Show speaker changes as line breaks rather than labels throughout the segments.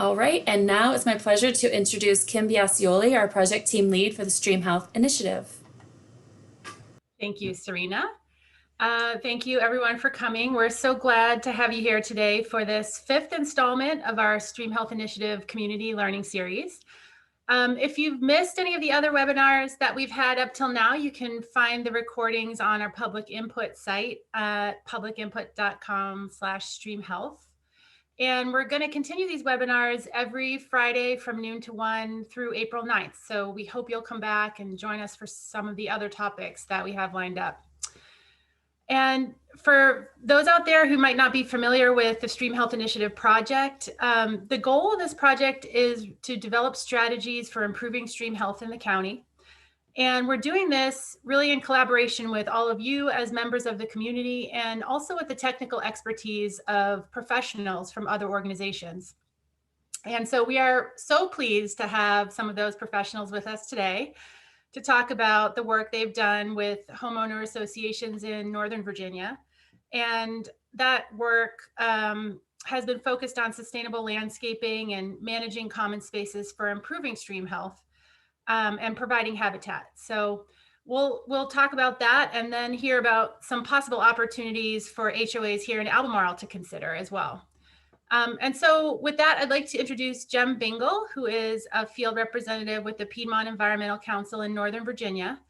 All right, and now it's my pleasure to introduce Kim Biasioli, our project team lead for the Stream Health Initiative.
Thank you, Serena. Thank you everyone for coming. We're so glad to have you here today for this fifth installment of our Stream Health Initiative Community Learning Series. If you've missed any of the other webinars that we've had up till now, you can find the recordings on our public input site at publicinput.com/streamhealth. And we're going to continue these webinars every Friday from noon to 1 through April 9th. So we hope you'll come back and join us for some of the other topics that we have lined up. And for those out there who might not be familiar with the Stream Health Initiative project, the goal of this project is to develop strategies for improving stream health in the county. And we're doing this really in collaboration with all of you as members of the community and also with the technical expertise of professionals from other organizations. And so we are so pleased to have some of those professionals with us today to talk about the work they've done with homeowner associations in Northern Virginia. And that work has been focused on sustainable landscaping and managing common spaces for improving stream health and providing habitat. So we'll talk about that and then hear about some possible opportunities for HOAs here in Albemarle to consider as well. And so with that, I'd like to introduce Jem Bingle, who is a field representative with the Piedmont Environmental Council in Northern Virginia.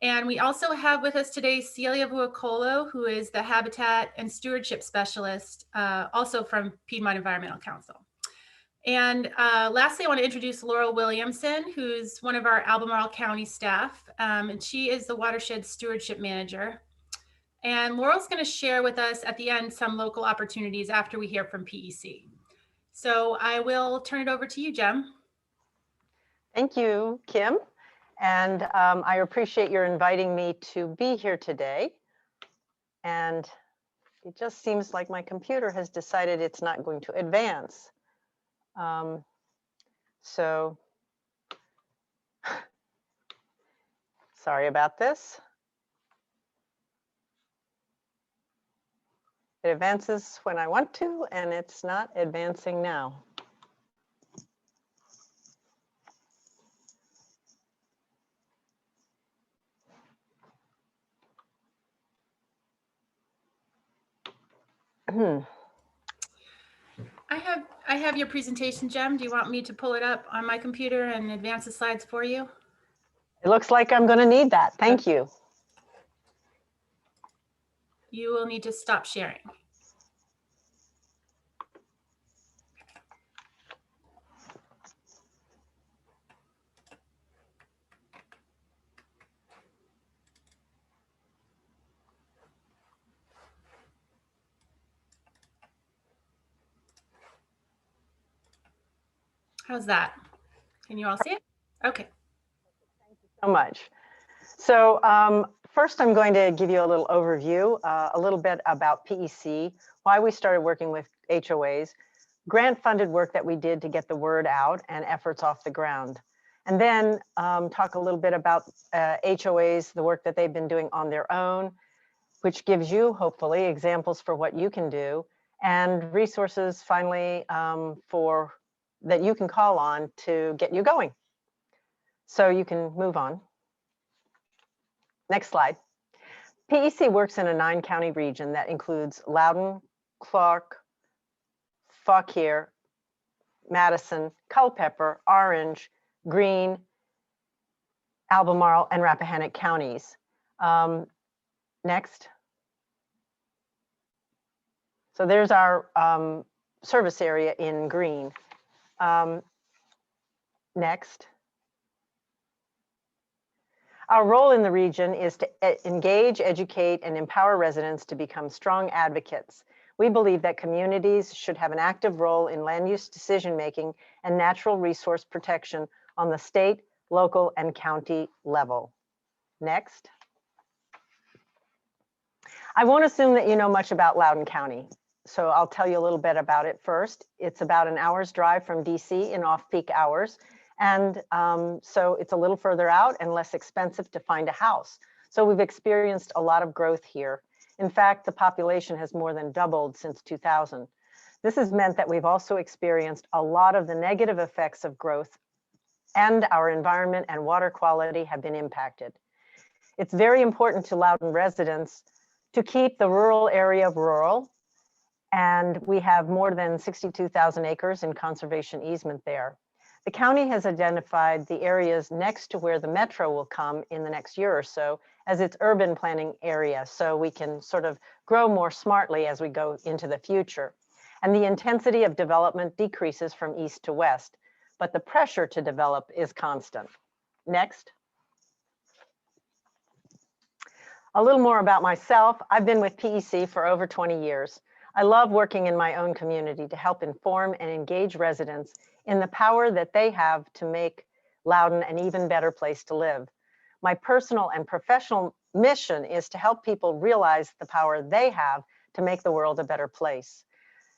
And we also have with us today Celia Vuacolo, who is the Habitat and Stewardship Specialist, also from Piedmont Environmental Council. And lastly, I want to introduce Laurel Williamson, who's one of our Albemarle County staff, and she is the Watershed Stewardship Manager. And Laurel's going to share with us at the end some local opportunities after we hear from PEC. So I will turn it over to you, Jem.
Thank you, Kim. And I appreciate your inviting me to be here today. And it just seems like my computer has decided it's not going to advance. So sorry about this. It advances when I want to, and it's not advancing now.
I have your presentation, Jem. Do you want me to pull it up on my computer and advance the slides for you?
It looks like I'm going to need that. Thank you.
You will need to stop sharing. How's that? Can you all see it? Okay.
Thank you so much. So first, I'm going to give you a little overview, a little bit about PEC, why we started working with HOAs, grant-funded work that we did to get the word out and efforts off the ground. And then talk a little bit about HOAs, the work that they've been doing on their own, which gives you, hopefully, examples for what you can do, and resources, finally, that you can call on to get you going. So you can move on. Next slide. PEC works in a 9-county region that includes Loudoun, Clark, Fauquier, Madison, Culpeper, Orange, Greene, Albemarle, and Rappahannock counties. Next. So there's our service area in green. Next. Our role in the region is to engage, educate, and empower residents to become strong advocates. We believe that communities should have an active role in land use decision-making and natural resource protection on the state, local, and county level. Next. I won't assume that you know much about Loudoun County, so I'll tell you a little bit about it first. It's about an hour's drive from DC in off-peak hours. And so it's a little further out and less expensive to find a house. So we've experienced a lot of growth here. In fact, the population has more than doubled since 2000. This has meant that we've also experienced a lot of the negative effects of growth, and our environment and water quality have been impacted. It's very important to Loudoun residents to keep the rural area rural, and we have more than 62,000 acres in conservation easement there. The county has identified the areas next to where the metro will come in the next year or so as its urban planning area, so we can sort of grow more smartly as we go into the future. And the intensity of development decreases from east to west, but the pressure to develop is constant. Next. A little more about myself. I've been with PEC for over 20 years. I love working in my own community to help inform and engage residents in the power that they have to make Loudoun an even better place to live. My personal and professional mission is to help people realize the power they have to make the world a better place,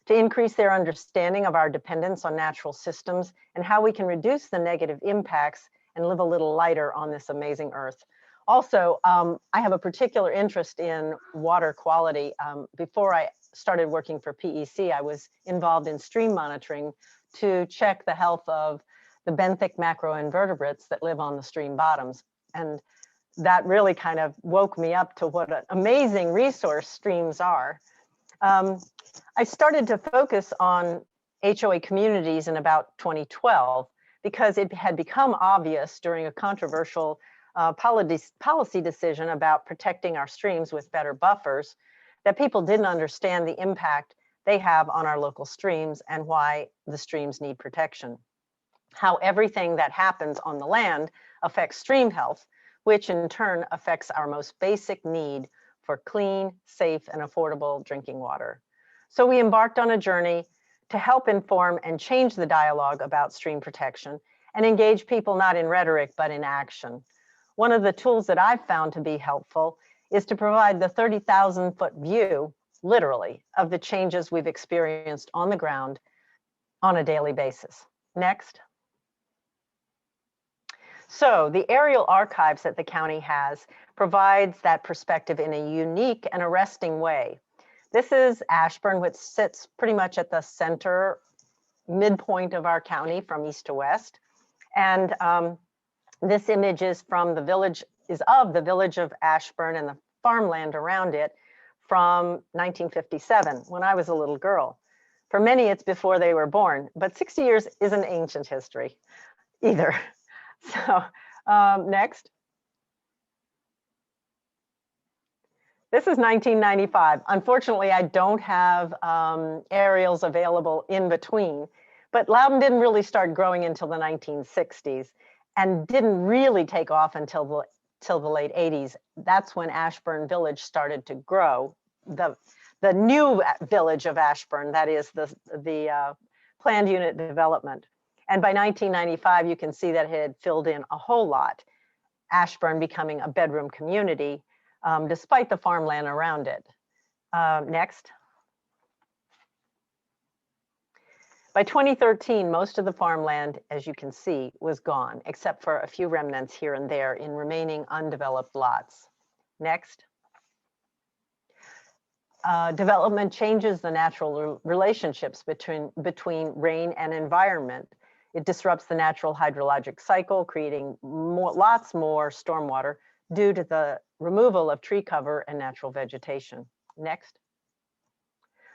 to increase their understanding of our dependence on natural systems and how we can reduce the negative impacts and live a little lighter on this amazing earth. Also, I have a particular interest in water quality. Before I started working for PEC, I was involved in stream monitoring to check the health of the benthic macroinvertebrates that live on the stream bottoms. And that really kind of woke me up to what an amazing resource streams are. I started to focus on HOA communities in about 2012 because it had become obvious during a controversial policy decision about protecting our streams with better buffers that people didn't understand the impact they have on our local streams and why the streams need protection. How everything that happens on the land affects stream health, which in turn affects our most basic need for clean, safe, and affordable drinking water. So we embarked on a journey to help inform and change the dialogue about stream protection and engage people not in rhetoric, but in action. One of the tools that I've found to be helpful is to provide the 30,000-foot view, literally, of the changes we've experienced on the ground on a daily basis. Next. So the aerial archives that the county has provides that perspective in a unique and arresting way. This is Ashburn, which sits pretty much at the center midpoint of our county from east to west. And this image is from the village, of the village of Ashburn and the farmland around it from 1957, when I was a little girl. For many, it's before they were born, but 60 years isn't ancient history either. So next. This is 1995. Unfortunately, I don't have aerials available in between, but Loudoun didn't really start growing until the 1960s and didn't really take off until the late 80s. That's when Ashburn Village started to grow. The new village of Ashburn, that is the planned unit development. And by 1995, you can see that it had filled in a whole lot, Ashburn becoming a bedroom community, despite the farmland around it. Next. By 2013, most of the farmland, as you can see, was gone, except for a few remnants here and there in remaining undeveloped lots. Next. Development changes the natural relationships between rain and environment. It disrupts the natural hydrologic cycle, creating lots more stormwater due to the removal of tree cover and natural vegetation. Next.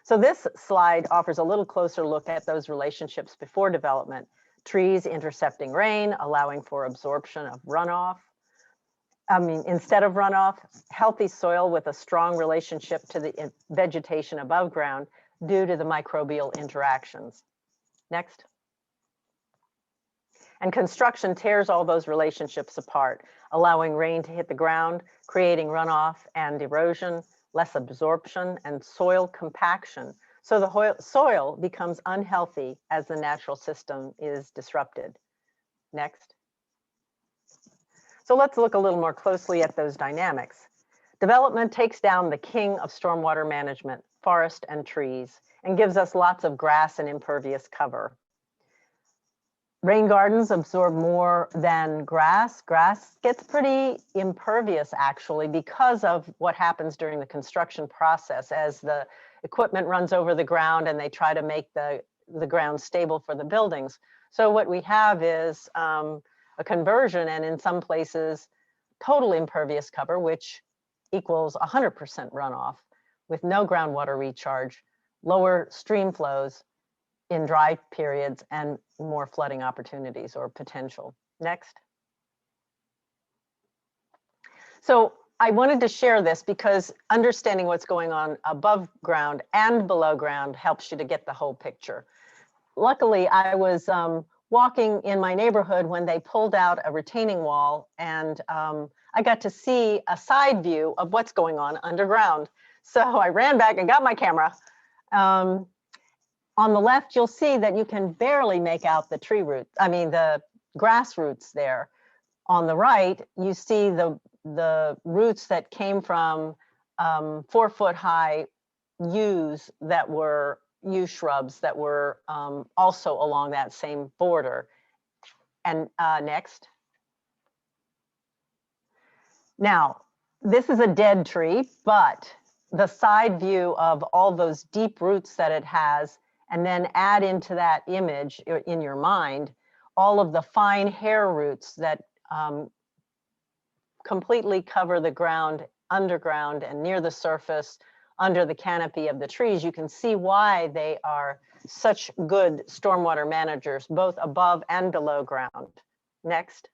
So this slide offers a little closer look at those relationships before development. Trees intercepting rain, allowing for absorption of runoff. Instead of runoff, healthy soil with a strong relationship to the vegetation above ground due to the microbial interactions. Next. And construction tears all those relationships apart, allowing rain to hit the ground, creating runoff and erosion, less absorption, and soil compaction. So the soil becomes unhealthy as the natural system is disrupted. Next. So let's look a little more closely at those dynamics. Development takes down the king of stormwater management, forest and trees, and gives us lots of grass and impervious cover. Rain gardens absorb more than grass. Grass gets pretty impervious actually because of what happens during the construction process. As the equipment runs over the ground and they try to make the ground stable for the buildings. So what we have is a conversion, and in some places, total impervious cover, which equals 100% runoff with no groundwater recharge, lower stream flows in dry periods, and more flooding opportunities or potential. Next. So I wanted to share this because understanding what's going on above ground and below ground helps you to get the whole picture. Luckily, I was walking in my neighborhood when they pulled out a retaining wall, and I got to see a side view of what's going on underground. So I ran back and got my camera. On the left, you'll see that you can barely make out the tree roots, the grass roots there. On the right, you see the roots that came from 4-foot high yews that were yew shrubs that were also along that same border. And next. Now, this is a dead tree, but the side view of all those deep roots that it has, and then add into that image in your mind, all of the fine hair roots that completely cover the ground underground and near the surface under the canopy of the trees. You can see why they are such good stormwater managers, both above and below ground. Next.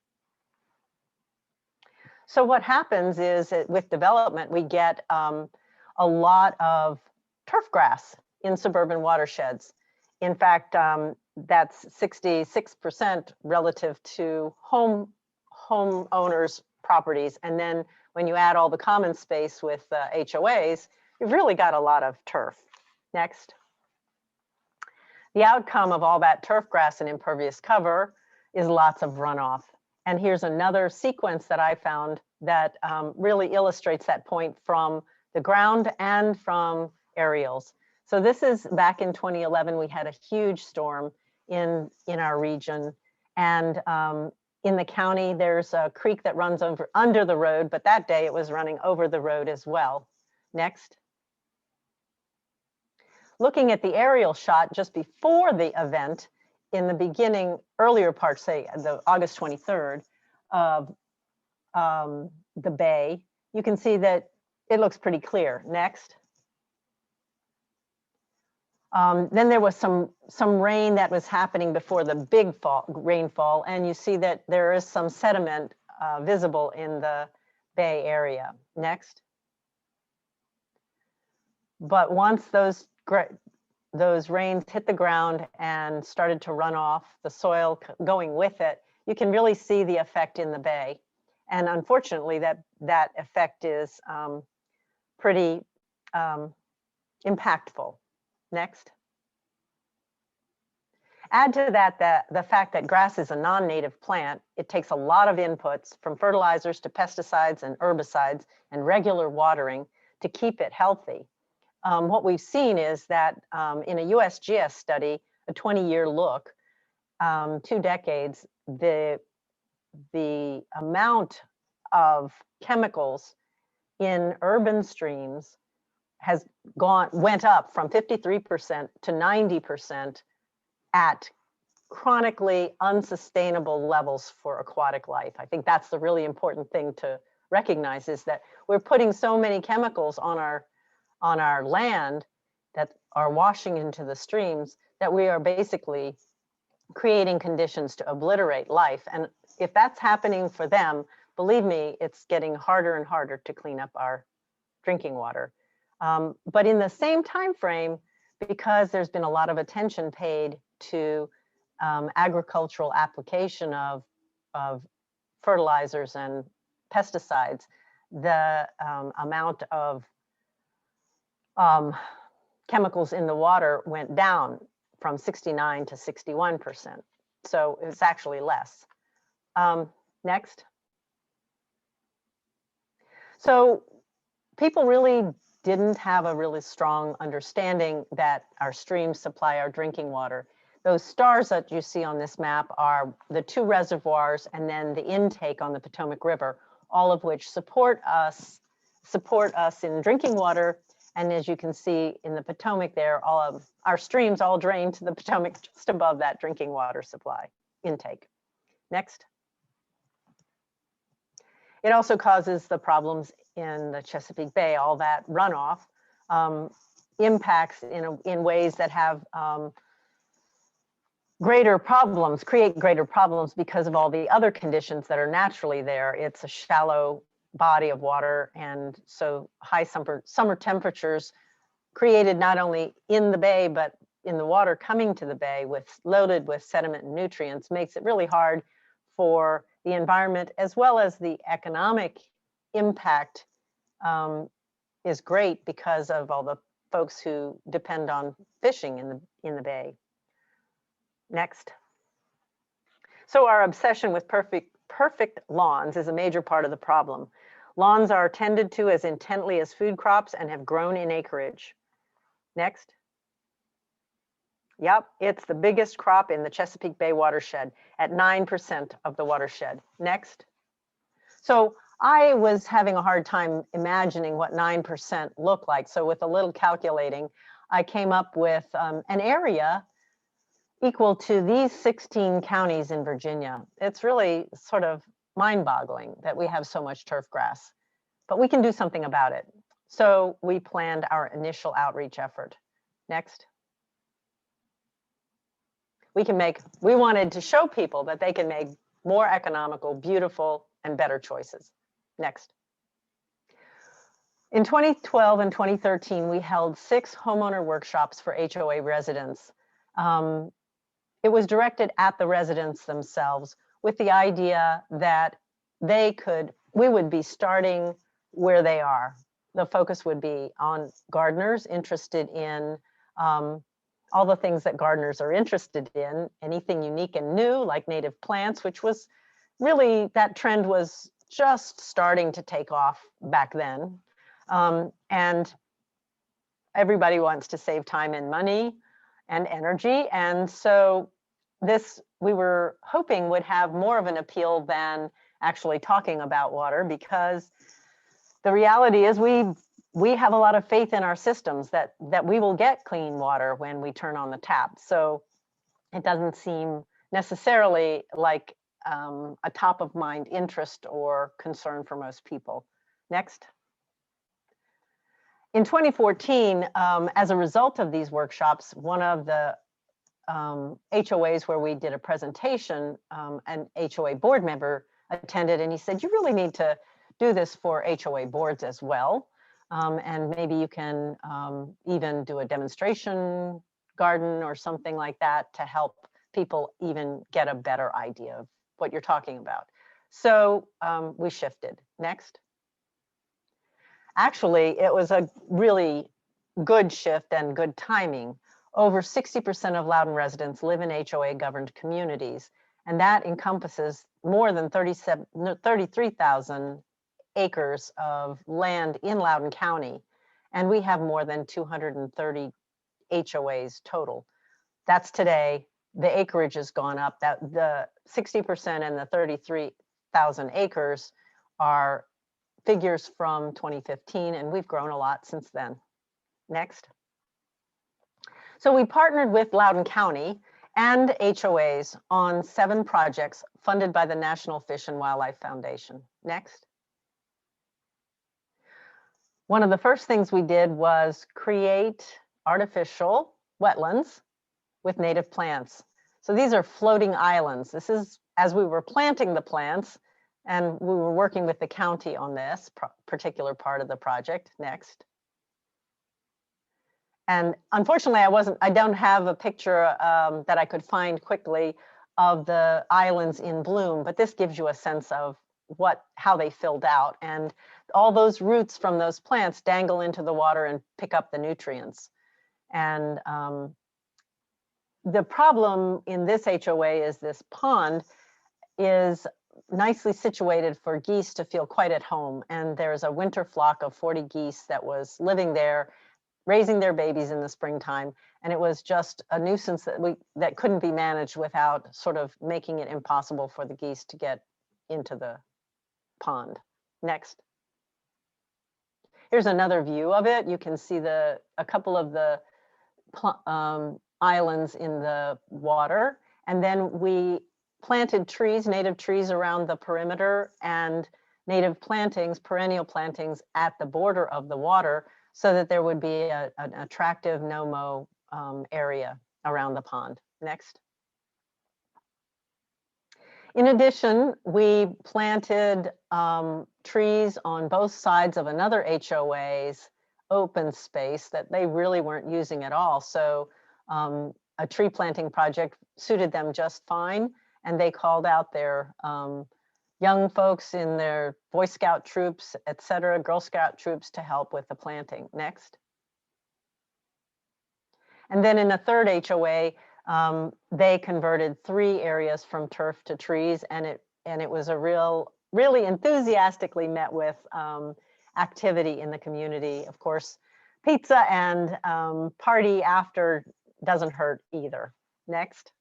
So what happens is that with development, we get a lot of turf grass in suburban watersheds. In fact, that's 66% relative to homeowners' properties. And then when you add all the common space with HOAs, you've really got a lot of turf. Next. The outcome of all that turf grass and impervious cover is lots of runoff. And here's another sequence that I found that really illustrates that point from the ground and from aerials. So this is back in 2011, we had a huge storm in our region. And in the county, there's a creek that runs under the road, but that day it was running over the road as well. Next. Looking at the aerial shot just before the event, in the beginning, earlier part, say the August 23rd of the bay, you can see that it looks pretty clear. Next. Then there was some rain that was happening before the big rainfall, and you see that there is some sediment visible in the bay area. Next. But once those rains hit the ground and started to run off, the soil going with it, you can really see the effect in the bay. And unfortunately, that effect is pretty impactful. Next. Add to that the fact that grass is a non-native plant. It takes a lot of inputs from fertilizers to pesticides and herbicides and regular watering to keep it healthy. What we've seen is that in a USGS study, a 20-year look, 2 decades, the amount of chemicals in urban streams went up from 53% to 90% at chronically unsustainable levels for aquatic life. I think that's the really important thing to recognize, is that we're putting so many chemicals on our land that are washing into the streams that we are basically creating conditions to obliterate life. And if that's happening for them, believe me, it's getting harder and harder to clean up our drinking water. But in the same time frame, because there's been a lot of attention paid to agricultural application of fertilizers and pesticides, the amount of chemicals in the water went down from 69 to 61%. So it's actually less. Next. So people really didn't have a really strong understanding that our streams supply our drinking water. Those stars that you see on this map are the 2 reservoirs and then the intake on the Potomac River, all of which support us in drinking water And as you can see in the Potomac there, all of our streams all drain to the Potomac just above that drinking water supply intake. Next. It also causes the problems in the Chesapeake Bay. All that runoff impacts in ways that have greater problems, create greater problems because of all the other conditions that are naturally there. It's a shallow body of water, and so high summer temperatures created not only in the bay, but in the water coming to the bay loaded with sediment and nutrients makes it really hard for the environment, as well as the economic impact is great because of all the folks who depend on fishing in the bay. Next. So our obsession with perfect lawns is a major part of the problem. Lawns are tended to as intently as food crops and have grown in acreage. Next. Yep, it's the biggest crop in the Chesapeake Bay watershed at 9% of the watershed. Next. So I was having a hard time imagining what 9% looked like. So with a little calculating, I came up with an area equal to these 16 counties in Virginia. It's really sort of mind-boggling that we have so much turf grass, but we can do something about it. So we planned our initial outreach effort. Next. We wanted to show people that they can make more economical, beautiful, and better choices. Next. In 2012 and 2013, we held 6 homeowner workshops for HOA residents. It was directed at the residents themselves with the idea that we would be starting where they are. The focus would be on gardeners interested in all the things that gardeners are interested in, anything unique and new like native plants, which was really, that trend was just starting to take off back then. And everybody wants to save time and money and energy. And so this, we were hoping, would have more of an appeal than actually talking about water, because the reality is we have a lot of faith in our systems that we will get clean water when we turn on the tap. So it doesn't seem necessarily like a top of mind interest or concern for most people. Next. In 2014, as a result of these workshops, one of the HOAs where we did a presentation, an HOA board member attended, and he said, you really need to do this for HOA boards as well. And maybe you can even do a demonstration garden or something like that to help people even get a better idea of what you're talking about. So we shifted. Next. Actually, it was a really good shift and good timing. Over 60% of Loudoun residents live in HOA governed communities, and that encompasses more than 33,000 acres of land in Loudoun County, and we have more than 230 HOAs total. That's today. The acreage has gone up. That the 60% and the 33,000 acres are figures from 2015, and we've grown a lot since then. Next. So we partnered with Loudoun County and HOAs on 7 projects funded by the National Fish and Wildlife Foundation. Next. One of the first things we did was create artificial wetlands with native plants. So these are floating islands. This is as we were planting the plants, and we were working with the county on this particular part of the project. Next. And unfortunately, I don't have a picture that I could find quickly of the islands in bloom, but this gives you a sense of how they filled out. And all those roots from those plants dangle into the water and pick up the nutrients. And the problem in this HOA is this pond is nicely situated for geese to feel quite at home. And there's a winter flock of 40 geese that was living there, raising their babies in the springtime. And it was just a nuisance that couldn't be managed without sort of making it impossible for the geese to get into the pond. Next. Here's another view of it. You can see a couple of the islands in the water. And then we planted trees, native trees around the perimeter, and native plantings, perennial plantings at the border of the water, so that there would be an attractive no-mow area around the pond. Next. In addition, we planted trees on both sides of another HOA's open space that they really weren't using at all. So a tree planting project suited them just fine, and they called out their young folks in their Boy Scout troops, et cetera, Girl Scout troops to help with the planting. Next. And then in a third HOA, they converted 3 areas from turf to trees, and it was a really enthusiastically met with activity in the community. Of course, pizza and party after doesn't hurt either. Next.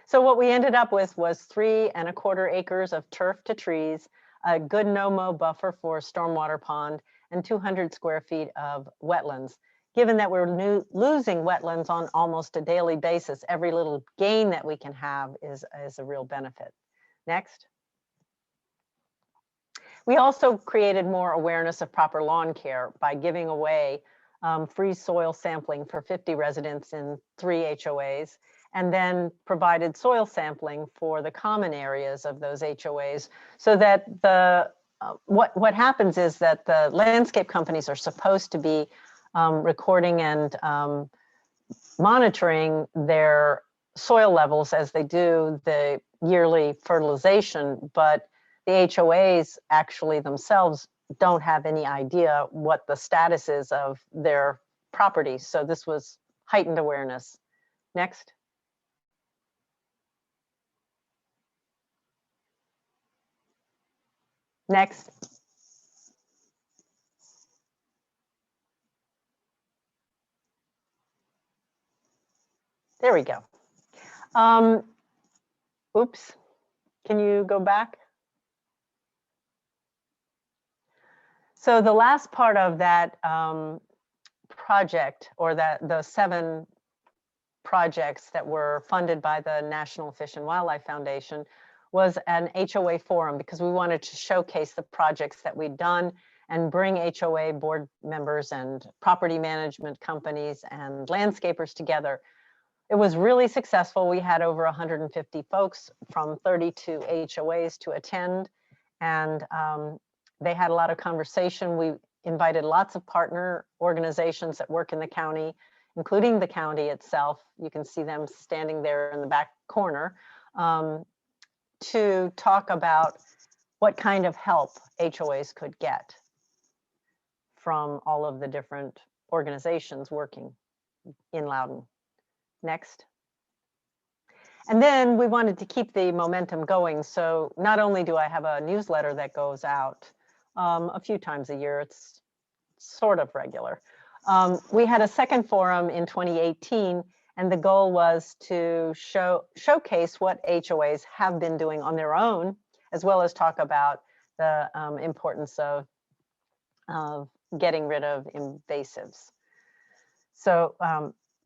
So what we ended up with was 3 1/4 acres of turf to trees, a good no-mow buffer for stormwater pond, and 200 square feet of wetlands. Given that we're losing wetlands on almost a daily basis, every little gain that we can have is a real benefit. Next. We also created more awareness of proper lawn care by giving away free soil sampling for 50 residents in 3 HOAs, and then provided soil sampling for the common areas of those HOAs, so that what happens is that the landscape companies are supposed to be recording and monitoring their soil levels as they do the yearly fertilization, but the HOAs actually themselves don't have any idea what the status is of their property. So this was heightened awareness. Next. Next. There we go. Oops, can you go back? So the last part of that project, or the 7 projects that were funded by the National Fish and Wildlife Foundation, was an HOA forum, because we wanted to showcase the projects that we'd done and bring HOA board members and property management companies and landscapers together. It was really successful. We had over 150 folks from 32 HOAs to attend, and they had a lot of conversation. We invited lots of partner organizations that work in the county, including the county itself. You can see them standing there in the back corner, to talk about what kind of help HOAs could get from all of the different organizations working in Loudoun. Next. And then we wanted to keep the momentum going. So not only do I have a newsletter that goes out a few times a year, it's sort of regular. We had a second forum in 2018, and the goal was to showcase what HOAs have been doing on their own, as well as talk about the importance of getting rid of invasives. So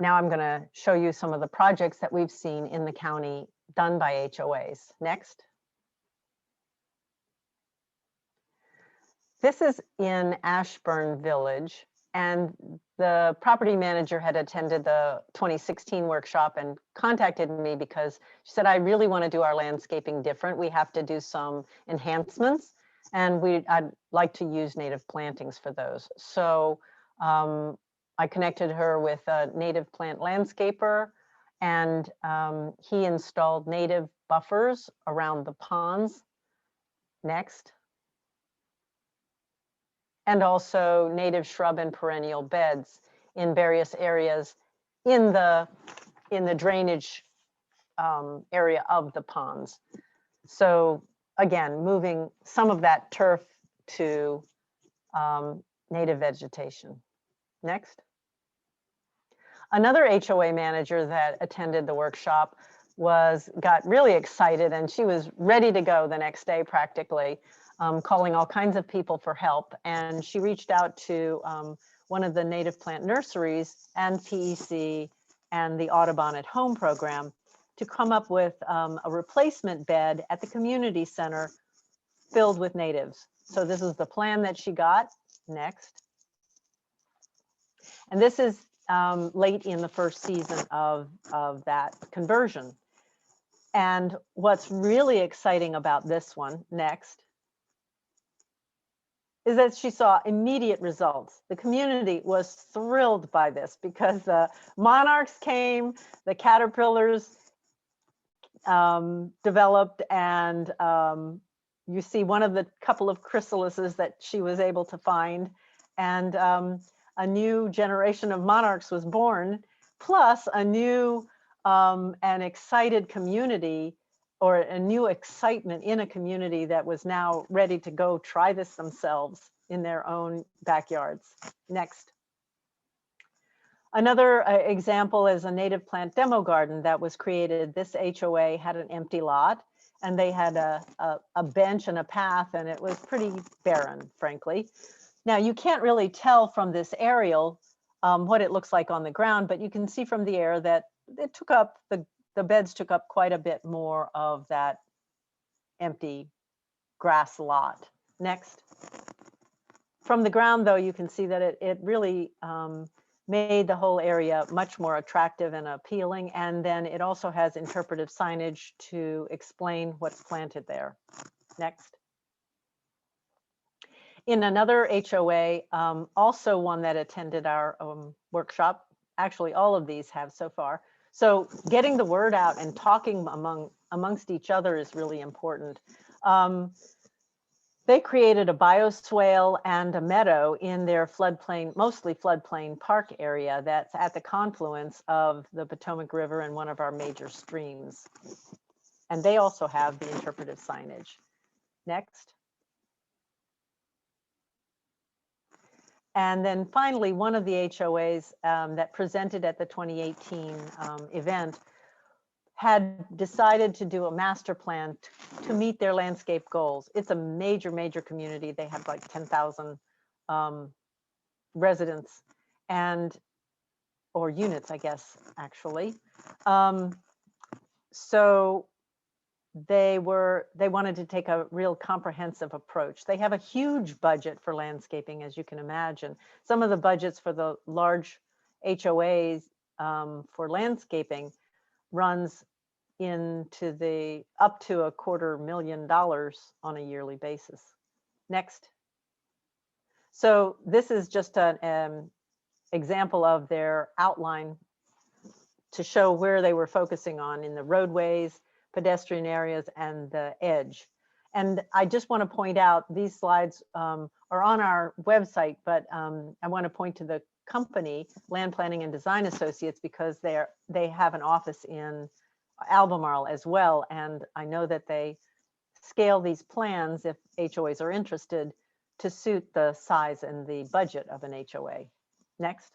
now I'm going to show you some of the projects that we've seen in the county done by HOAs. Next. This is in Ashburn Village, and the property manager had attended the 2016 workshop and contacted me because she said, I really want to do our landscaping different. We have to do some enhancements, and I'd like to use native plantings for those. So I connected her with a native plant landscaper, and he installed native buffers around the ponds. Next. And also native shrub and perennial beds in various areas in the drainage area of the ponds. So again, moving some of that turf to native vegetation. Next. Another HOA manager that attended the workshop got really excited, and she was ready to go the next day practically. calling all kinds of people for help. And she reached out to one of the native plant nurseries and PEC and the Audubon at Home program to come up with a replacement bed at the community center filled with natives. So this is the plan that she got. Next. And this is late in the first season of that conversion. And what's really exciting about this one, next, is that she saw immediate results. The community was thrilled by this because the monarchs came, the caterpillars developed, and you see one of the couple of chrysalises that she was able to find, and a new generation of monarchs was born, plus a new and excited community, or a new excitement in a community that was now ready to go try this themselves in their own backyards. Next. Another example is a native plant demo garden that was created. This HOA had an empty lot, and they had a bench and a path, and it was pretty barren, frankly. Now, you can't really tell from this aerial what it looks like on the ground, but you can see from the air that it took up, the beds took up quite a bit more of that empty grass lot. Next. From the ground, though, you can see that it really made the whole area much more attractive and appealing. And then it also has interpretive signage to explain what's planted there. Next. In another HOA, also one that attended our workshop, actually all of these have so far. So getting the word out and talking amongst each other is really important. They created a bioswale and a meadow in their floodplain, mostly floodplain park area that's at the confluence of the Potomac River and one of our major streams. And they also have the interpretive signage. Next. And then finally, one of the HOAs that presented at the 2018 event had decided to do a master plan to meet their landscape goals. It's a major, major community. They have like 10,000 residents or units, I guess, actually. So they wanted to take a real comprehensive approach. They have a huge budget for landscaping, as you can imagine. Some of the budgets for the large HOAs for landscaping runs into the up to $250,000 on a yearly basis. Next. So this is just an example of their outline to show where they were focusing on in the roadways, pedestrian areas, and the edge. And I just want to point out, these slides are on our website, but I want to point to the company, Land Planning and Design Associates, because they have an office in Albemarle as well. And I know that they scale these plans, if HOAs are interested, to suit the size and the budget of an HOA. Next.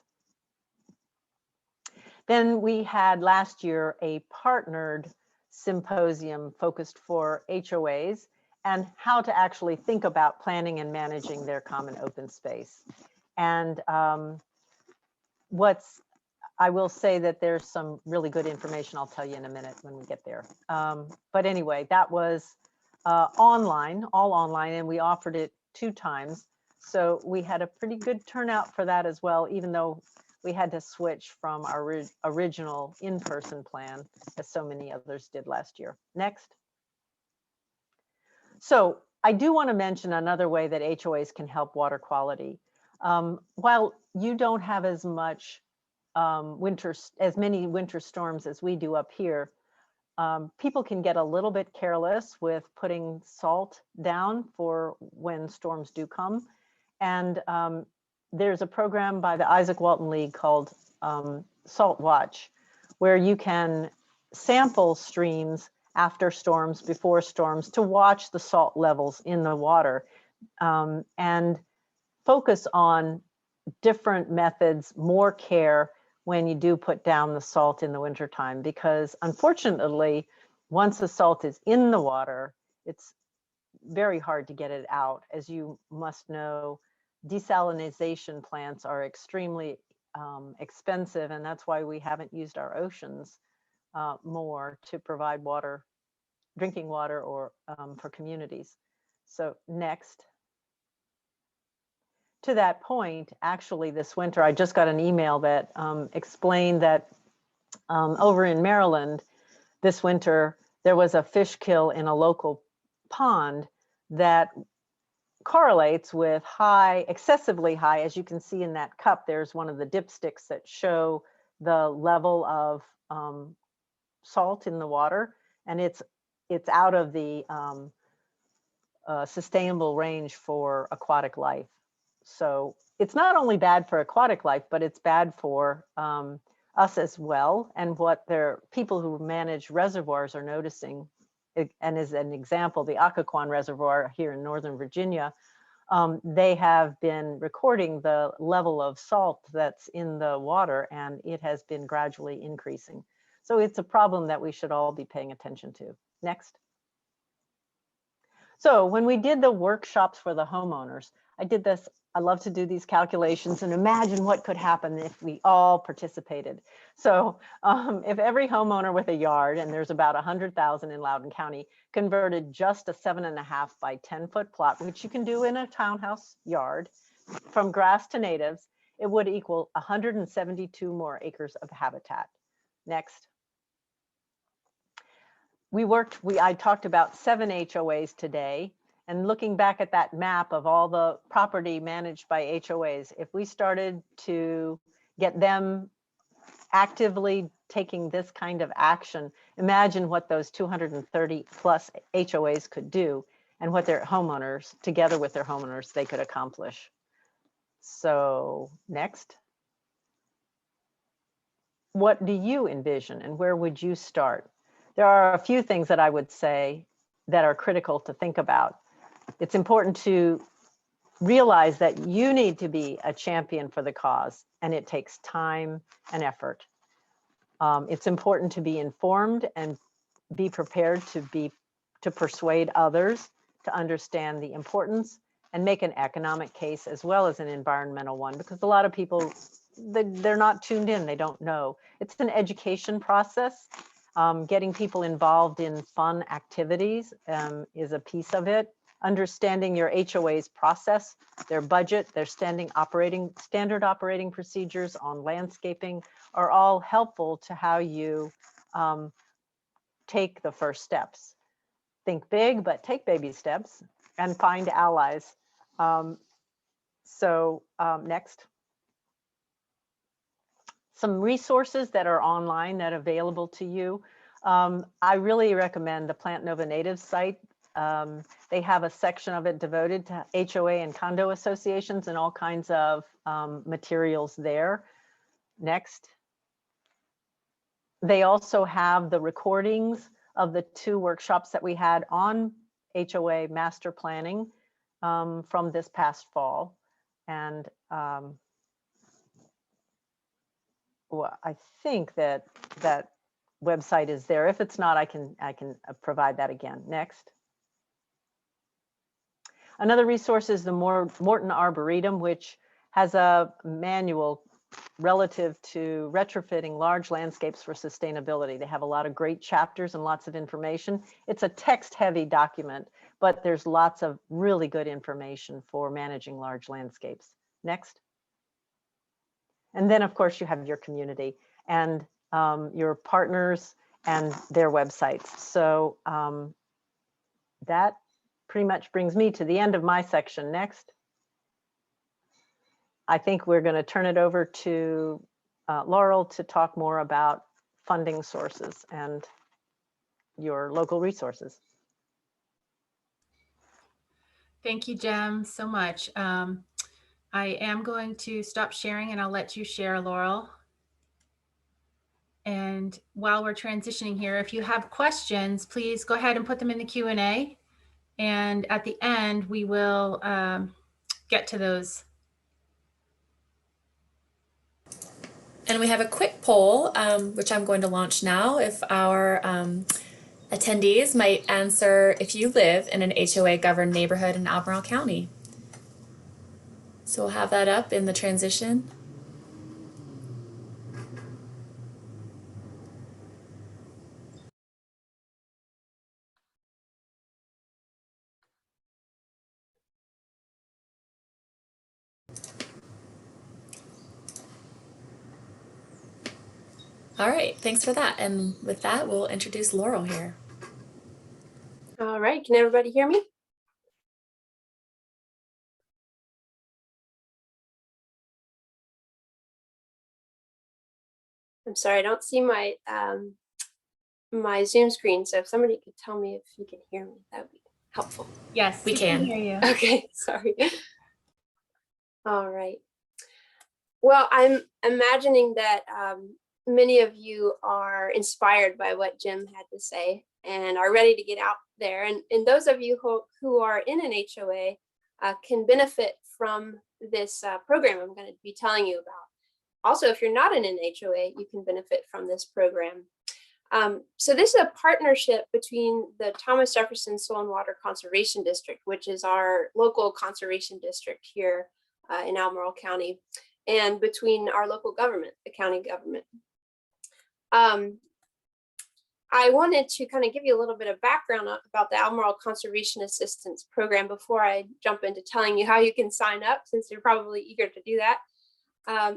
Then we had last year a partnered symposium focused for HOAs and how to actually think about planning and managing their common open space. And I will say that there's some really good information I'll tell you in a minute when we get there. But anyway, that was online, all online, and we offered it 2 times. So we had a pretty good turnout for that as well, even though we had to switch from our original in-person plan, as so many others did last year. Next. So I do want to mention another way that HOAs can help water quality. While you don't have as much as many winter storms as we do up here, people can get a little bit careless with putting salt down for when storms do come. And there's a program by the Isaac Walton League called Saltwatch, where you can sample streams after storms, before storms, to watch the salt levels in the water and focus on different methods, more care when you do put down the salt in the wintertime, because unfortunately, once the salt is in the water, it's very hard to get it out. As you must know, desalination plants are extremely expensive, and that's why we haven't used our oceans more to provide water, drinking water, or for communities. So next. To that point, actually this winter, I just got an email that explained that over in Maryland this winter, there was a fish kill in a local pond that correlates with high, excessively high. As you can see in that cup, there's one of the dipsticks that show the level of salt in the water, and it's out of the sustainable range for aquatic life. So it's not only bad for aquatic life, but it's bad for us as well. And what their people who manage reservoirs are noticing, and as an example, the Occoquan Reservoir here in Northern Virginia, they have been recording the level of salt that's in the water, and it has been gradually increasing. So it's a problem that we should all be paying attention to. Next. So when we did the workshops for the homeowners, I did this. I love to do these calculations and imagine what could happen if we all participated. So if every homeowner with a yard, and there's about 100,000 in Loudoun County, converted just a 7.5 by 10 foot plot, which you can do in a townhouse yard, from grass to natives, it would equal 172 more acres of habitat. Next. I talked about 7 HOAs today. And looking back at that map of all the property managed by HOAs, if we started to get them actively taking this kind of action, imagine what those 230 plus HOAs could do and what their homeowners, together with their homeowners, they could accomplish. So next. What do you envision and where would you start? There are a few things that I would say that are critical to think about. It's important to realize that you need to be a champion for the cause, and it takes time and effort. It's important to be informed and be prepared to persuade others to understand the importance and make an economic case as well as an environmental one, because a lot of people, they're not tuned in, they don't know. It's an education process. Getting people involved in fun activities is a piece of it. Understanding your HOA's process, their budget, their standard operating procedures on landscaping are all helpful to how you take the first steps. Think big, but take baby steps and find allies. Next. Some resources that are online that are available to you. I really recommend the Plant Nova Native site. They have a section of it devoted to HOA and condo associations and all kinds of materials there. Next. They also have the recordings of the 2 workshops that we had on HOA master planning from this past fall. And well, I think that website is there. If it's not, I can provide that again. Next. Another resource is the Morton Arboretum, which has a manual relative to retrofitting large landscapes for sustainability. They have a lot of great chapters and lots of information. It's a text-heavy document, but there's lots of really good information for managing large landscapes. Next. And then, of course, you have your community and your partners and their websites. So that pretty much brings me to the end of my section. Next. I think we're going to turn it over to Laurel to talk more about funding sources and your local resources.
Thank you, Jem, so much. I am going to stop sharing and I'll let you share, Laurel. And while we're transitioning here, if you have questions, please go ahead and put them in the Q&A. And at the end, we will get to those.
And we have a quick poll, which I'm going to launch now. If our Attendees might answer if you live in an HOA governed neighborhood in Albemarle County. So we'll have that up in the transition. All right, thanks for that. And with that, we'll introduce Laurel here.
All right, can everybody hear me? I'm sorry, I don't see my my Zoom screen, so if somebody could tell me if you can hear me, that would be helpful.
Yes,
We can.
hear you.
Okay, sorry. All right. Well, I'm imagining that many of you are inspired by what Jim had to say and are ready to get out there. And those of you who are in an HOA can benefit from this program I'm going to be telling you about. Also, if you're not in an HOA, you can benefit from this program. So this is a partnership between the Thomas Jefferson Soil and Water Conservation District, which is our local conservation district here in Albemarle County, and between our local government, the county government. I wanted to kind of give you a little bit of background about the Albemarle Conservation Assistance Program before I jump into telling you how you can sign up, since you're probably eager to do that.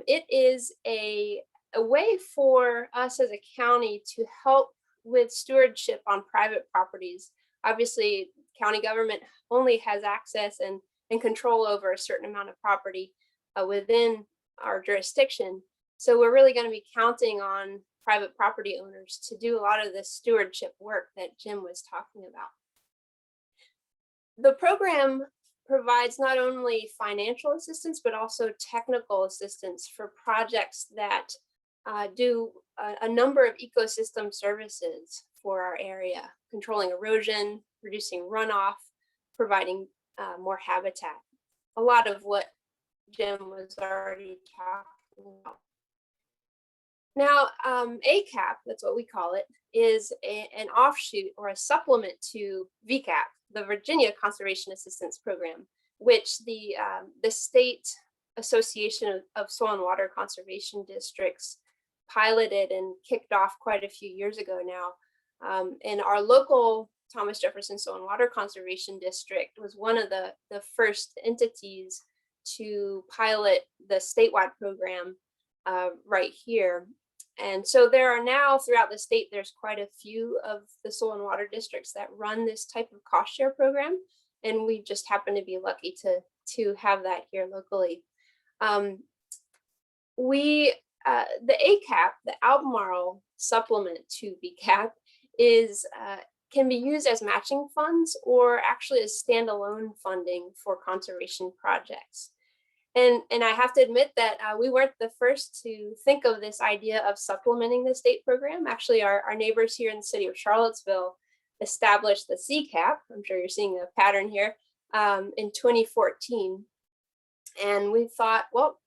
It is a way for us as a county to help with stewardship on private properties. Obviously, county government only has access and control over a certain amount of property within our jurisdiction. So we're really going to be counting on private property owners to do a lot of the stewardship work that Jim was talking about. The program provides not only financial assistance, but also technical assistance for projects that do a number of ecosystem services for our area, controlling erosion, reducing runoff, providing more habitat. A lot of what Jim was already talking about. Now, ACAP, that's what we call it, is an offshoot or a supplement to VCAP, the Virginia Conservation Assistance Program, which the State Association of Soil and Water Conservation Districts piloted and kicked off quite a few years ago now. And our local Thomas Jefferson Soil and Water Conservation District was one of the first entities to pilot the statewide program right here. And so there are now throughout the state, there's quite a few of the soil and water districts that run this type of cost share program. And we just happen to be lucky to have that here locally. The ACAP, the Albemarle supplement to VCAP, can be used as matching funds or actually as standalone funding for conservation projects. And I have to admit that we weren't the first to think of this idea of supplementing the state program. Actually, our neighbors here in the city of Charlottesville established the CCAP. I'm sure you're seeing a pattern here in 2014. And we thought, well,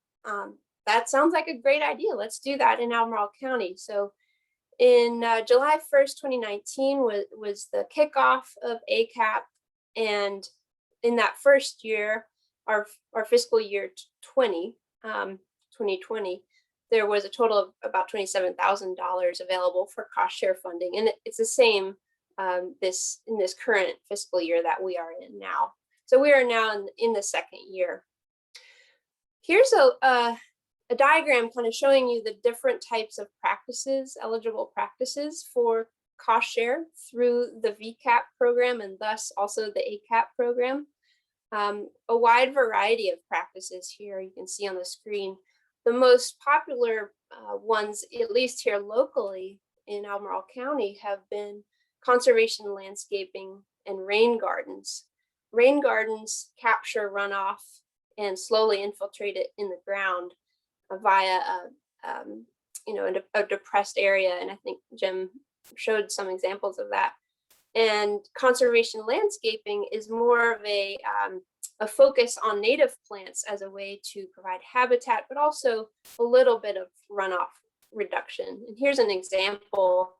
that sounds like a great idea. Let's do that in Albemarle County. So in July 1st, 2019 was the kickoff of ACAP. And in that first year, our fiscal year 2020, there was a total of about $27,000 available for cost share funding. And it's the same in this current fiscal year that we are in now. So we are now in the second year. Here's a diagram kind of showing you the different types of practices, eligible practices for cost share through the VCAP program and thus also the ACAP program. A wide variety of practices here you can see on the screen. The most popular ones, at least here locally in Albemarle County, have been conservation landscaping and rain gardens. Rain gardens capture runoff and slowly infiltrate it in the ground via a depressed area. And I think Jim showed some examples of that. And conservation landscaping is more of a focus on native plants as a way to provide habitat, but also a little bit of runoff reduction. And here's an example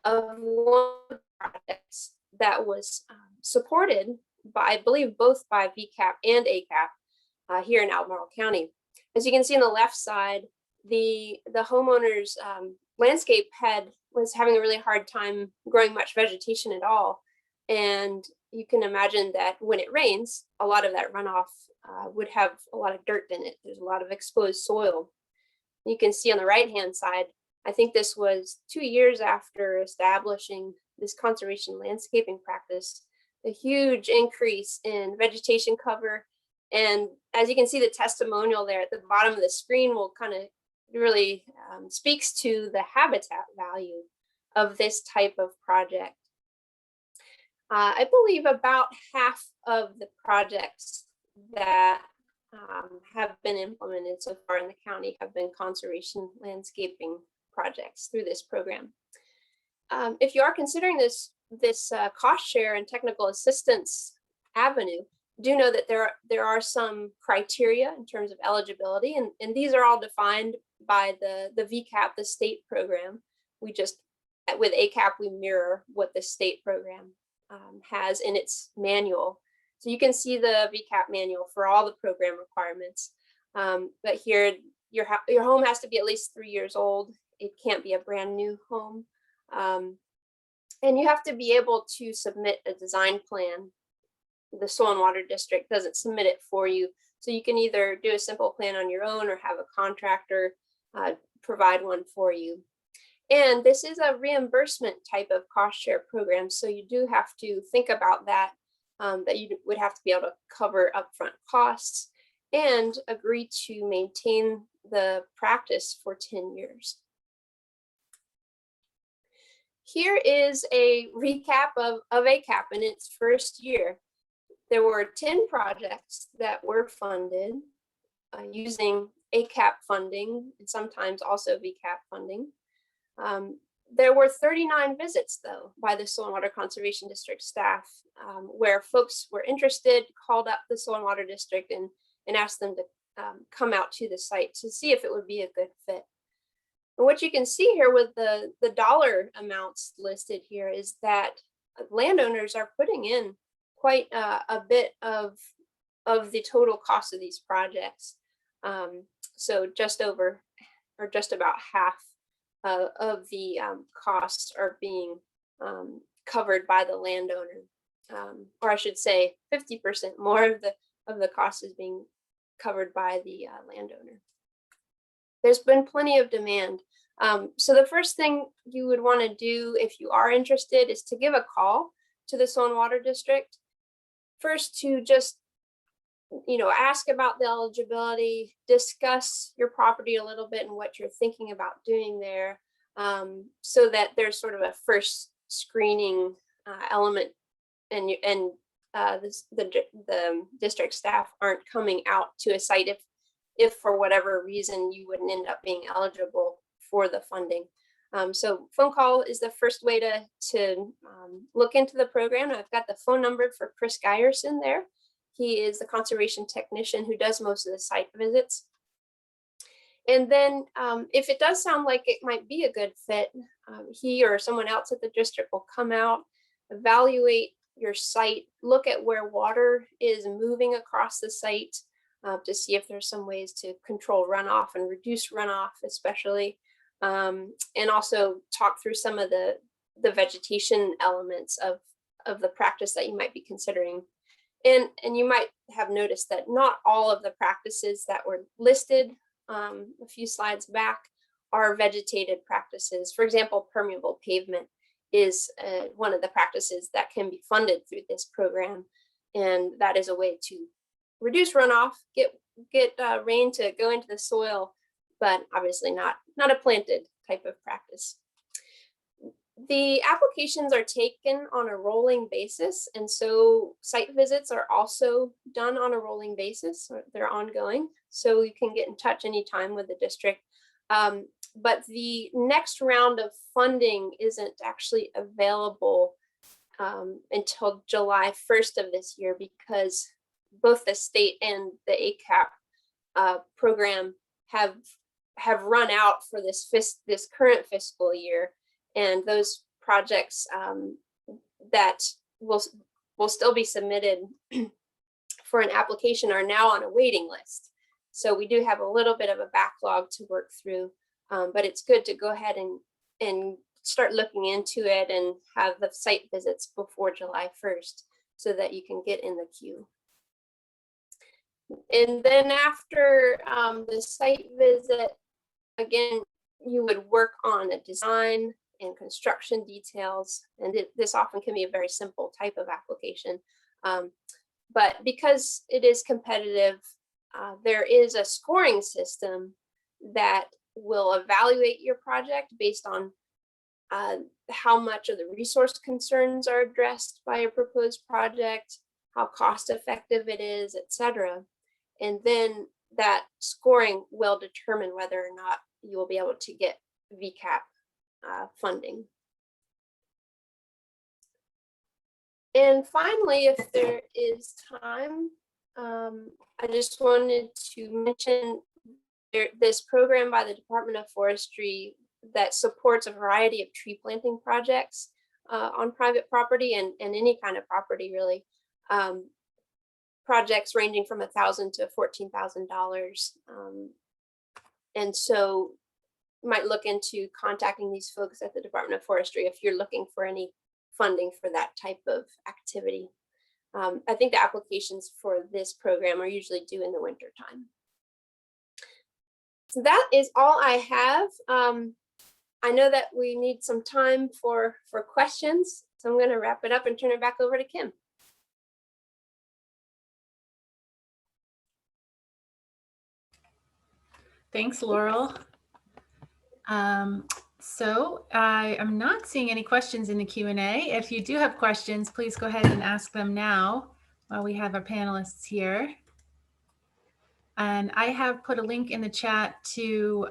of one of the projects that was supported by, I believe, both by VCAP and ACAP here in Albemarle County. As you can see on the left side, the homeowners landscape was having a really hard time growing much vegetation at all. And you can imagine that when it rains, a lot of that runoff would have a lot of dirt in it. There's a lot of exposed soil. You can see on the right-hand side, I think this was 2 years after establishing this conservation landscaping practice, a huge increase in vegetation cover. And as you can see, the testimonial there at the bottom of the screen will kind of really speaks to the habitat value of this type of project. I believe about half of the projects that have been implemented so far in the county have been conservation landscaping projects through this program. If you are considering this cost share and technical assistance avenue, do know that there are some criteria in terms of eligibility, and these are all defined by the VCAP, the state program. We just, with ACAP, we mirror what the state program has in its manual. So you can see the VCAP manual for all the program requirements. But here, your home has to be at least 3 years old. It can't be a brand new home. And you have to be able to submit a design plan. The Soil and Water District doesn't submit it for you. So you can either do a simple plan on your own or have a contractor provide one for you. And this is a reimbursement type of cost share program. So you do have to think about that, that you would have to be able to cover upfront costs and agree to maintain the practice for 10 years. Here is a recap of ACAP in its first year. There were 10 projects that were funded using ACAP funding and sometimes also VCAP funding. There were 39 visits, though, by the Soil and Water Conservation District staff, where folks were interested, called up the Soil and Water District and asked them to come out to the site to see if it would be a good fit. And what you can see here with the dollar amounts listed here is that landowners are putting in quite a bit of the total cost of these projects. So just over, or just about half of the costs are being covered by the landowner, or I should say 50% more of the cost is being covered by the landowner. There's been plenty of demand. So the first thing you would want to do if you are interested is to give a call to the Soil and Water District. First, to just ask about the eligibility, discuss your property a little bit and what you're thinking about doing there, so that there's sort of a first screening element, and the district staff aren't coming out to a site if for whatever reason you wouldn't end up being eligible for the funding. So phone call is the first way to look into the program. I've got the phone number for Chris Geyerson there. He is the conservation technician who does most of the site visits. And then if it does sound like it might be a good fit, he or someone else at the district will come out, evaluate your site, look at where water is moving across the site to see if there's some ways to control runoff and reduce runoff especially, and also talk through some of the vegetation elements of the practice that you might be considering. And you might have noticed that not all of the practices that were listed a few slides back are vegetated practices. For example, permeable pavement is one of the practices that can be funded through this program. And that is a way to reduce runoff, get rain to go into the soil, but obviously not a planted type of practice. The applications are taken on a rolling basis, and so site visits are also done on a rolling basis. They're ongoing, so you can get in touch anytime with the district. But the next round of funding isn't actually available until July 1st of this year, because both the state and the ACAP program have run out for this current fiscal year. And those projects that will still be submitted for an application are now on a waiting list. So we do have a little bit of a backlog to work through, but it's good to go ahead and start looking into it and have the site visits before July 1st so that you can get in the queue. And then after the site visit, again, you would work on a design and construction details. And this often can be a very simple type of application. But because it is competitive, there is a scoring system that will evaluate your project based on how much of the resource concerns are addressed by a proposed project, how cost effective it is, etc. And then that scoring will determine whether or not you will be able to get VCAP funding. And finally, if there is time, I just wanted to mention this program by the Department of Forestry that supports a variety of tree planting projects on private property and any kind of property, really. Projects ranging from $1,000 to $14,000. And so you might look into contacting these folks at the Department of Forestry if you're looking for any funding for that type of activity. I think the applications for this program are usually due in the winter time. So that is all I have. I know that we need some time for questions, so I'm going to wrap it up and turn it back over to Kim.
Thanks, Laurel. So I am not seeing any questions in the Q&A. If you do have questions, please go ahead and ask them now while we have our panelists here. And I have put a link in the chat to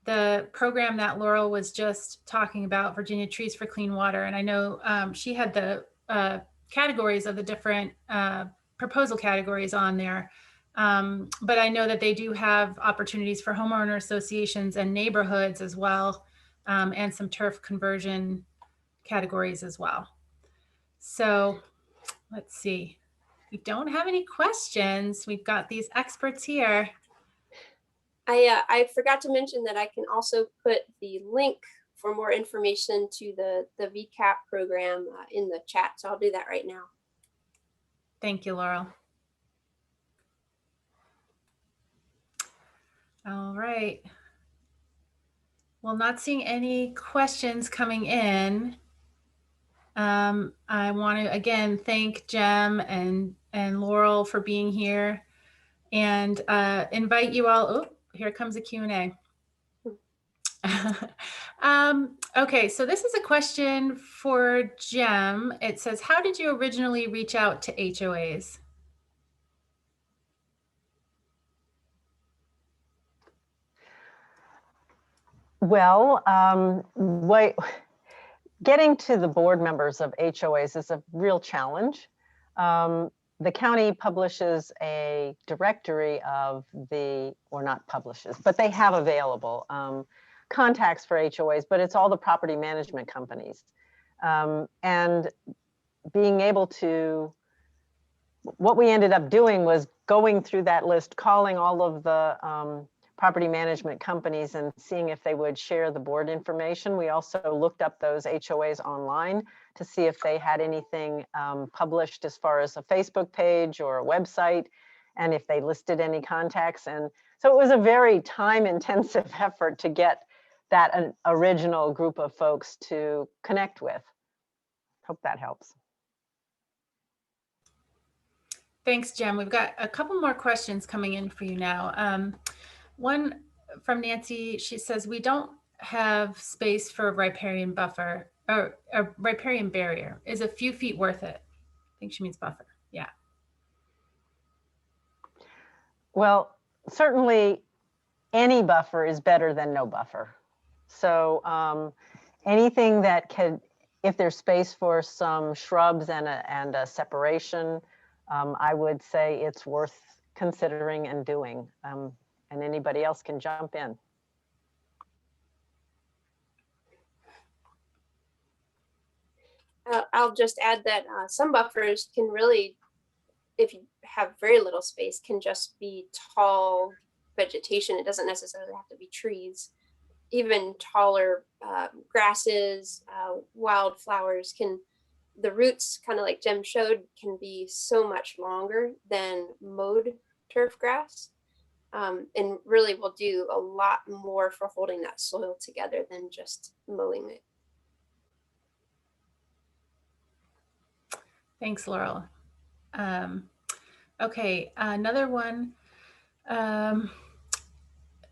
the program that Laurel was just talking about, Virginia Trees for Clean Water. And I know she had the categories of the different proposal categories on there. But I know that they do have opportunities for homeowner associations and neighborhoods as well, and some turf conversion categories as well. So let's see. We don't have any questions. We've got these experts here.
I forgot to mention that I can also put the link for more information to the VCAP program in the chat. So I'll do that right now.
Thank you, Laurel. All right. Well, not seeing any questions coming in. I want to again thank Jem and Laurel for being here, and invite you all. Oh, here comes a Q&A. Okay, so this is a question for Jem. It says, how did you originally reach out to HOAs?
Well, getting to the board members of HOAs is a real challenge. The county publishes a directory of or not publishes, but they have available contacts for HOAs, but it's all the property management companies. And being able to, what we ended up doing was going through that list, calling all of the property management companies and seeing if they would share the board information. We also looked up those HOAs online to see if they had anything published as far as a Facebook page or a website, and if they listed any contacts. And so it was a very time-intensive effort to get that original group of folks to connect with. Hope that helps.
Thanks, Jem. We've got a couple more questions coming in for you now. One from Nancy, she says, we don't have space for a riparian buffer or a riparian barrier. Is a few feet worth it? I think she means buffer. Yeah.
Well, certainly any buffer is better than no buffer. So anything that could, if there's space for some shrubs and a separation, I would say it's worth considering and doing. And anybody else can jump in.
I'll just add that some buffers can really, if you have very little space, can just be tall vegetation. It doesn't necessarily have to be trees. Even taller grasses, wildflowers can, the roots, kind of like Jem showed, can be so much longer than mowed turf grass, and really will do a lot more for holding that soil together than just mowing it.
Thanks, Laurel. Okay, another one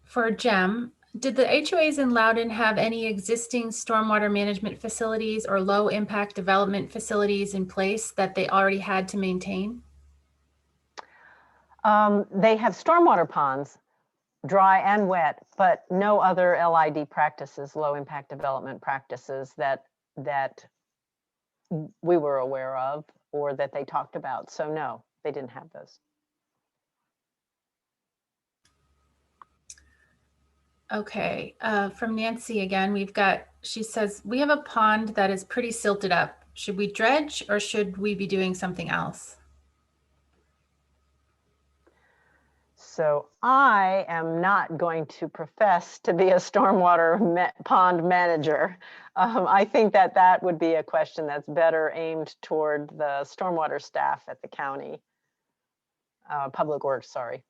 for Jem. Did the HOAs in Loudoun have any existing stormwater management facilities or low impact development facilities in place that they already had to maintain?
They have stormwater ponds, dry and wet, but no other LID practices, low impact development practices that we were aware of or that they talked about. So no, they didn't have those.
Okay, from Nancy again, she says, we have a pond that is pretty silted up. Should we dredge or should we be doing something else?
So I am not going to profess to be a stormwater pond manager. I think that would be a question that's better aimed toward the stormwater staff at the county. Public Works, sorry.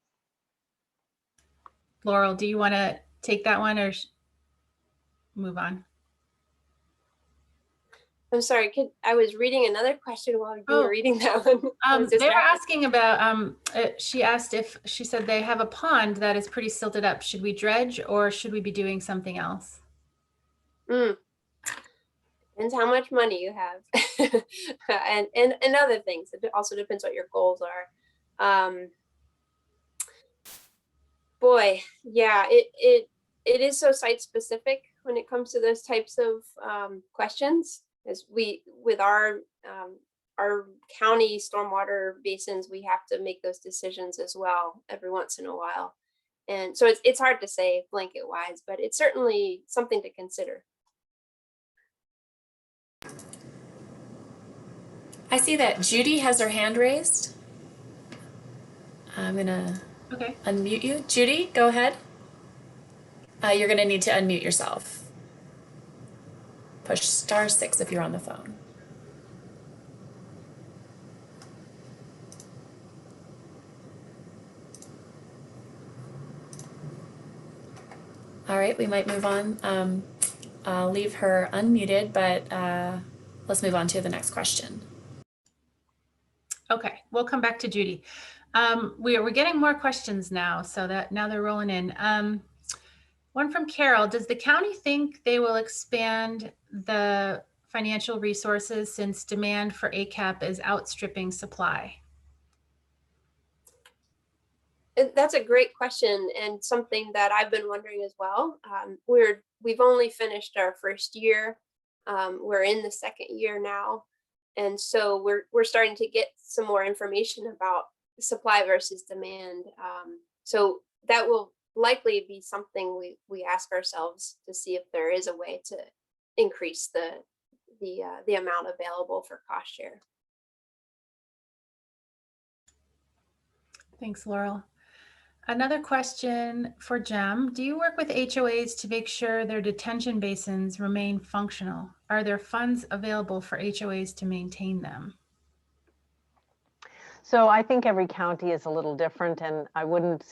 Laurel, do you want to take that one or move on?
I'm sorry, I was reading another question while you were reading that one.
They were asking about, she said they have a pond that is pretty silted up. Should we dredge or should we be doing something else?
Depends how much money you have. and other things. It also depends what your goals are. Boy, yeah, it is so site specific when it comes to those types of questions. As with our county stormwater basins, we have to make those decisions as well every once in a while. And so it's hard to say blanket wise, but it's certainly something to consider.
I see that Judy has her hand raised. I'm gonna unmute you. Judy, go ahead. You're gonna need to unmute yourself. Push *6 if you're on the phone. All right, we might move on. I'll leave her unmuted, but let's move on to the next question.
Okay, we'll come back to Judy. We're getting more questions now, so that now they're rolling in. One from Carol, does the county think they will expand the financial resources since demand for ACAP is outstripping supply?
That's a great question and something that I've been wondering as well. We've only finished our first year. We're in the second year now. And so we're starting to get some more information about supply versus demand. So that will likely be something we ask ourselves to see if there is a way to increase the amount available for cost share.
Thanks, Laurel. Another question for Jem. Do you work with HOAs to make sure their detention basins remain functional? Are there funds available for HOAs to maintain them?
So I think every county is a little different, and I wouldn't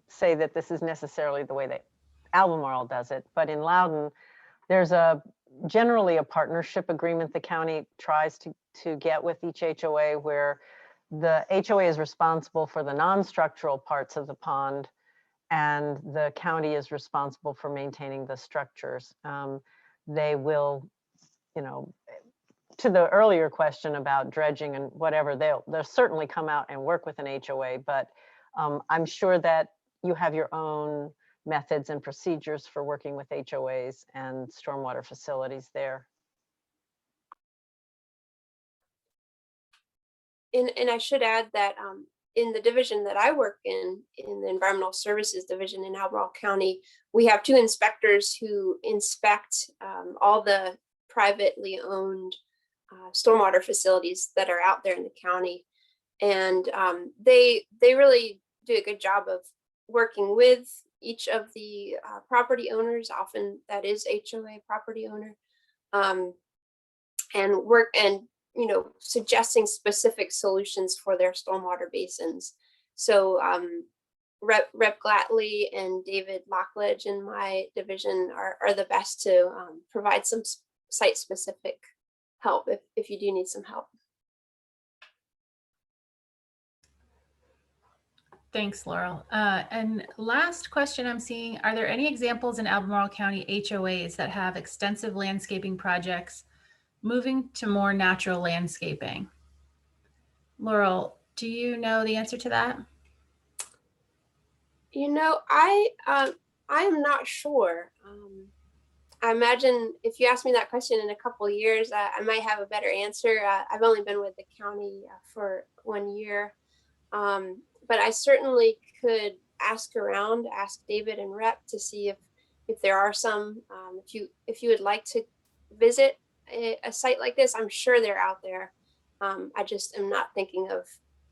say that this is necessarily the way that Albemarle does it, but in Loudoun, there's generally a partnership agreement the county tries to get with each HOA where the HOA is responsible for the non-structural parts of the pond and the county is responsible for maintaining the structures. They will, to the earlier question about dredging and whatever, they'll certainly come out and work with an HOA, but I'm sure that you have your own methods and procedures for working with HOAs and stormwater facilities there.
And I should add that in the division that I work in the Environmental Services Division in Albemarle County, we have 2 inspectors who inspect all the privately owned stormwater facilities that are out there in the county. And they really do a good job of working with each of the property owners. Often that is HOA property owner, and suggesting specific solutions for their stormwater basins. So Rep Glatley and David Lockledge in my division are the best to provide some site specific help if you do need some help.
Thanks, Laurel. And last question I'm seeing, are there any examples in Albemarle County HOAs that have extensive landscaping projects moving to more natural landscaping? Laurel, do you know the answer to that?
I am not sure. I imagine if you ask me that question in a couple of years, I might have a better answer. I've only been with the county for 1 year. But I certainly could ask around, ask David and Rep to see if there are some. If you would like to visit a site like this, I'm sure they're out there. I just am not thinking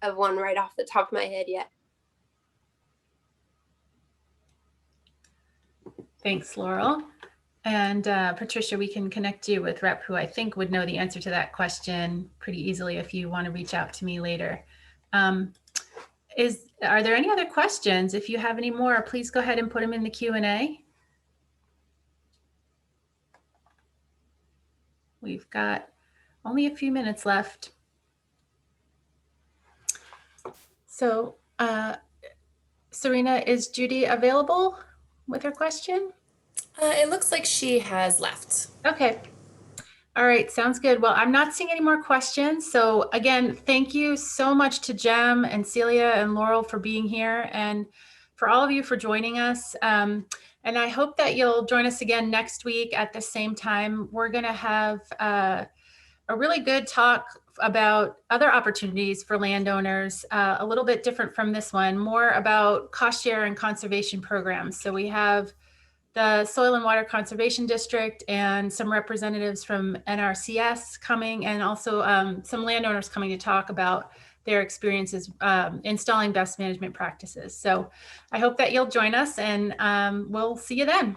of one right off the top of my head yet.
Thanks, Laurel. And Patricia, we can connect you with Rep, who I think would know the answer to that question pretty easily if you want to reach out to me later. Are there any other questions? If you have any more, please go ahead and put them in the Q&A. We've got only a few minutes left. So, Serena, is Judy available with her question?
It looks like she has left.
Okay. All right, sounds good. Well, I'm not seeing any more questions. So again, thank you so much to Jem and Celia and Laurel for being here, and for all of you for joining us. And I hope that you'll join us again next week at the same time. We're going to have a really good talk about other opportunities for landowners, a little bit different from this one, more about cost share and conservation programs. So we have the Soil and Water Conservation District and some representatives from NRCS coming, and also some landowners coming to talk about their experiences installing best management practices. So I hope that you'll join us, and we'll see you then.